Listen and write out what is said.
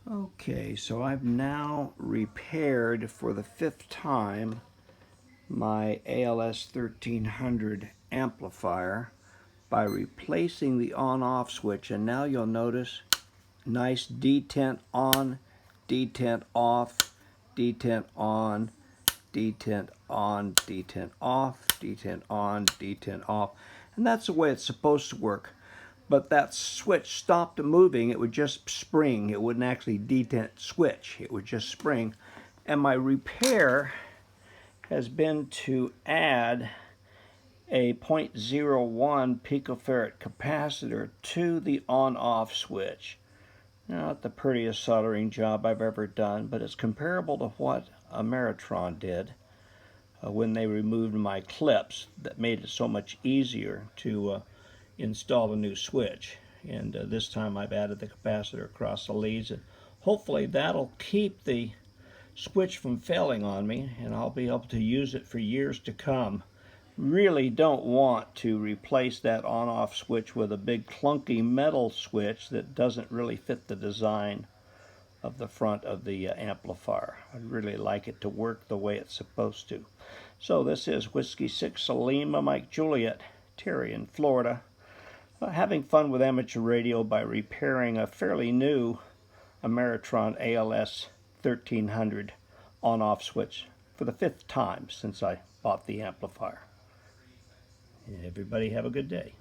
Okay, so I've now repaired for the 5th time my ALS-1300 amplifier by replacing the on-off switch, and now you'll notice nice detent on, detent off, detent on, detent on, detent off, detent on, detent off, and that's the way it's supposed to work. But that switch stopped moving. It would just spring. It wouldn't actually detent switch. It would just spring. And my repair has been to add a 0.01 picofarad capacitor to the on-off switch. Not the prettiest soldering job I've ever done, but it's comparable to what Ameritron did when they removed my clips that made it so much easier to install a new switch. And this time I've added the capacitor across the leads, and hopefully that'll keep the switch from failing on me, and I'll be able to use it for years to come. Really don't want to replace that on-off switch with a big clunky metal switch that doesn't really fit the design of the front of the amplifier. I'd really like it to work the way it's supposed to. So this is Whiskey 6 Lima Mike Juliet, Terry in Florida, having fun with amateur radio by repairing a fairly new Ameritron ALS-1300 on-off switch for the 5th time since I bought the amplifier. Everybody have a good day.